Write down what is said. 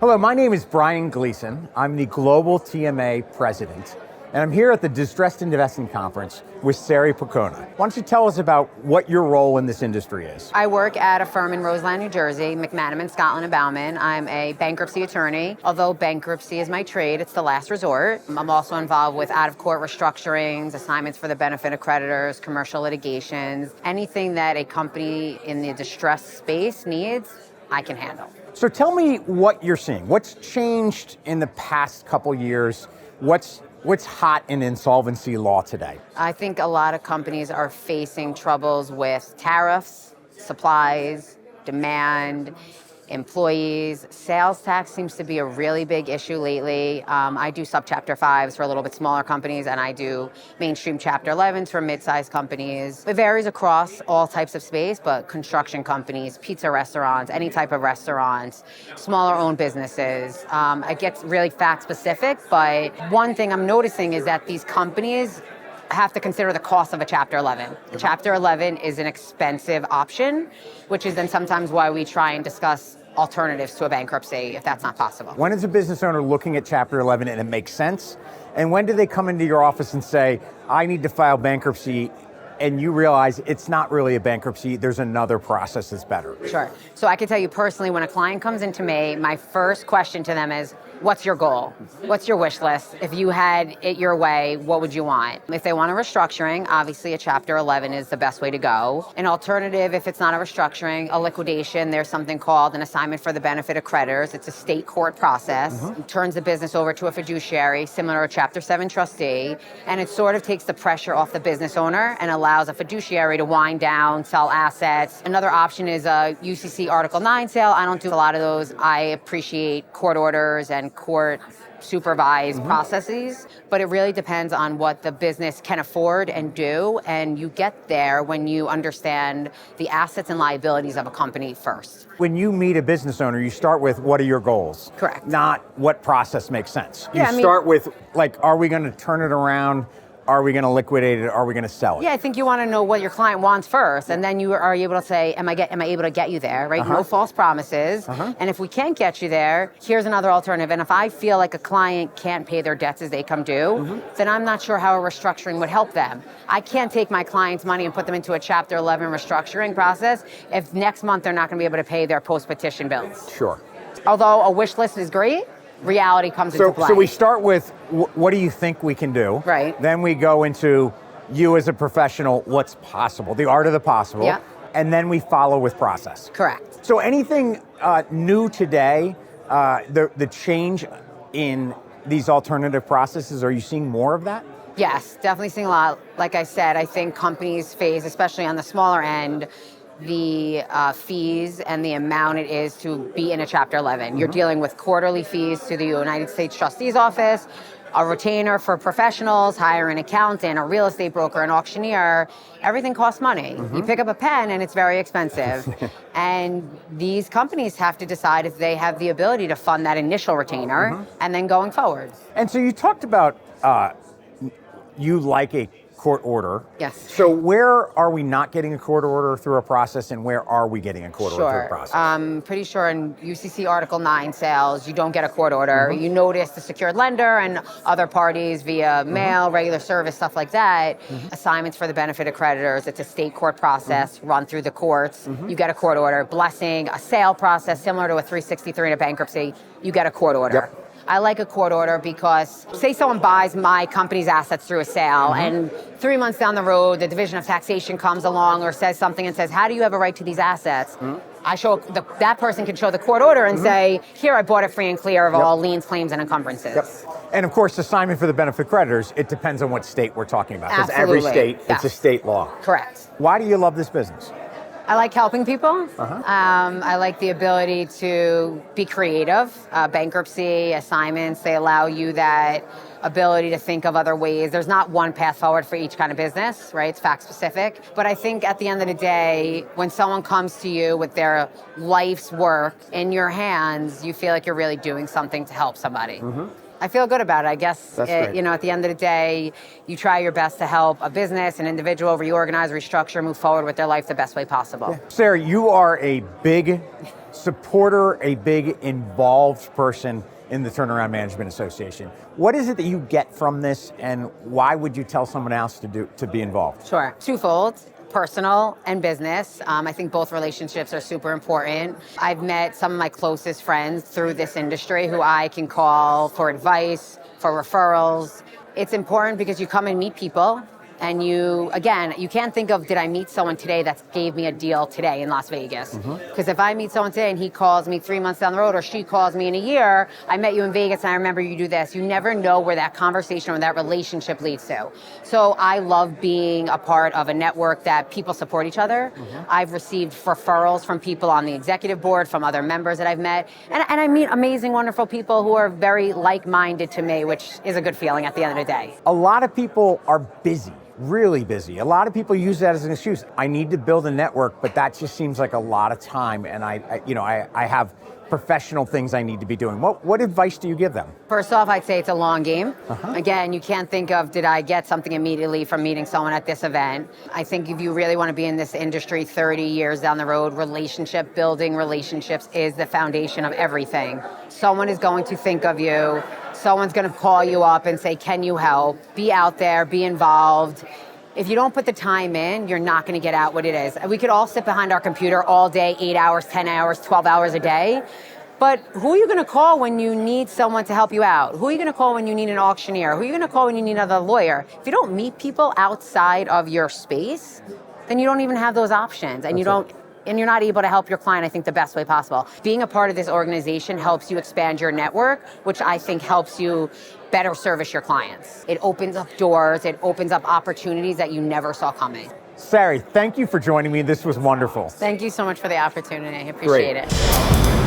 Hello, my name is Brian Gleason. I'm the Global TMA President, and I'm here at the Distressed Investing Conference with Sari Placona. Why don't you tell us about what your role in this industry is? I work at a firm in Roseland, New Jersey, McManimon, Scotland and Baumann. I'm a bankruptcy attorney. Although bankruptcy is my trade, it's the last resort. I'm also involved with out-of-court restructurings, assignments for the benefit of creditors, commercial litigations. Anything that a company in the distressed space needs, I can handle. So tell me what you're seeing. What's changed in the past couple years? What's hot in insolvency law today? I think a lot of companies are facing troubles with tariffs, supplies, demand, employees. Sales tax seems to be a really big issue lately. I do sub-Chapter 5s for a little bit smaller companies, and I do mainstream Chapter 11s for mid-sized companies. It varies across all types of space, but construction companies, pizza restaurants, any type of restaurants, smaller owned businesses. It gets really fact-specific, but one thing I'm noticing is that these companies have to consider the cost of a Chapter 11. Chapter 11 is an expensive option, which is then sometimes why we try and discuss alternatives to a bankruptcy if that's not possible. When is a business owner looking at Chapter 11 and it makes sense? And when do they come into your office and say, I need to file bankruptcy, and you realize it's not really a bankruptcy, there's another process that's better? Sure. So I can tell you personally, when a client comes into me, my first question to them is, what's your goal? What's your wish list? If you had it your way, what would you want? If they want a restructuring, obviously a Chapter 11 is the best way to go. An alternative, if it's not a restructuring, a liquidation, there's something called an assignment for the benefit of creditors. It's a state court process. It turns the business over to a fiduciary, similar to a Chapter 7 trustee, and it sort of takes the pressure off the business owner and allows a fiduciary to wind down, sell assets. Another option is a UCC Article 9 sale. I don't do a lot of those. I appreciate court orders and court supervised processes, but it really depends on what the business can afford and do, and you get there when you understand the assets and liabilities of a company first. When you meet a business owner, you start with, what are your goals? Correct. Not what process makes sense. Yeah, you start with, like, are we going to turn it around? Are we going to liquidate it? Are we going to sell it? Yeah, I think you want to know what your client wants first, and then you are able to say, am I able to get you there, right? No false promises. And if we can't get you there, here's another alternative. And if I feel like a client can't pay their debts as they come due, then I'm not sure how a restructuring would help them. I can't take my client's money and put them into a Chapter 11 restructuring process if next month they're not going to be able to pay their post-petition bills. Sure. Although a wish list is great, reality comes into play. So we start with, what do you think we can do? Right. Then we go into, you as a professional, what's possible, the art of the possible. Yeah. And then we follow with process. Correct. So anything new today, the change in these alternative processes, are you seeing more of that? Yes, definitely seeing a lot. Like I said, I think companies face, especially on the smaller end, the fees and the amount it is to be in a Chapter 11. You're dealing with quarterly fees to the United States Trustee's Office, a retainer for professionals, hire an accountant, a real estate broker, an auctioneer. Everything costs money. You pick up a pen and it's very expensive. And these companies have to decide if they have the ability to fund that initial retainer and then going forward. And so you talked about you like a court order. Yes. So where are we not getting a court order through a process, and where are we getting a court order through a process? I'm pretty sure in UCC Article 9 sales, you don't get a court order. You notice the secured lender and other parties via mail, regular service, stuff like that. Assignments for the benefit of creditors. It's a state court process run through the courts. You get a court order. Blessing, a sale process similar to a 363 in a bankruptcy, you get a court order. Yep. I like a court order because, say someone buys my company's assets through a sale, and 3 months down the road, the Division of Taxation comes along or says something and says, how do you have a right to these assets? I show that person can show the court order and say, here, I bought it free and clear of all liens, claims, and encumbrances. And of course, assignment for the benefit of creditors, it depends on what state we're talking about. Because every state, it's a state law. Correct. Why do you love this business? I like helping people. I like the ability to be creative. Bankruptcy, assignments, they allow you that ability to think of other ways. There's not one path forward for each kind of business, right? It's fact specific. But I think at the end of the day, when someone comes to you with their life's work in your hands, you feel like you're really doing something to help somebody. I feel good about it. I guess, That's great. at the end of the day, you try your best to help a business, an individual reorganize, restructure, move forward with their life the best way possible. Yeah. Sari, you are a big supporter, a big involved person in the Turnaround Management Association. What is it that you get from this, and why would you tell someone else to be involved? Sure. Twofold. Personal and business. I think both relationships are super important. I've met some of my closest friends through this industry who I can call for advice, for referrals. It's important because you come and meet people, and you can't think of, did I meet someone today that gave me a deal today in Las Vegas? Because if I meet someone today and he calls me 3 months down the road, or she calls me in a year, I met you in Vegas and I remember you do this. You never know where that conversation or that relationship leads to. So I love being a part of a network that people support each other. I've received referrals from people on the executive board, from other members that I've met. And I meet amazing, wonderful people who are very like-minded to me, which is a good feeling at the end of the day. A lot of people are busy. Really busy. A lot of people use that as an excuse. I need to build a network, but that just seems like a lot of time, and I have professional things I need to be doing. What advice do you give them? First off, I'd say it's a long game. Again, you can't think of, did I get something immediately from meeting someone at this event? I think if you really want to be in this industry 30 years down the road, building relationships is the foundation of everything. Someone is going to think of you. Someone's going to call you up and say, can you help? Be out there, be involved. If you don't put the time in, you're not going to get out what it is. We could all sit behind our computer all day, 8 hours, 10 hours, 12 hours a day. But who are you going to call when you need someone to help you out? Who are you going to call when you need an auctioneer? Who are you going to call when you need another lawyer? If you don't meet people outside of your space, then you don't even have those options, and you're not able to help your client, I think, the best way possible. Being a part of this organization helps you expand your network, which I think helps you better service your clients. It opens up doors, it opens up opportunities that you never saw coming. Sari, thank you for joining me. This was wonderful. Thank you so much for the opportunity. I appreciate it.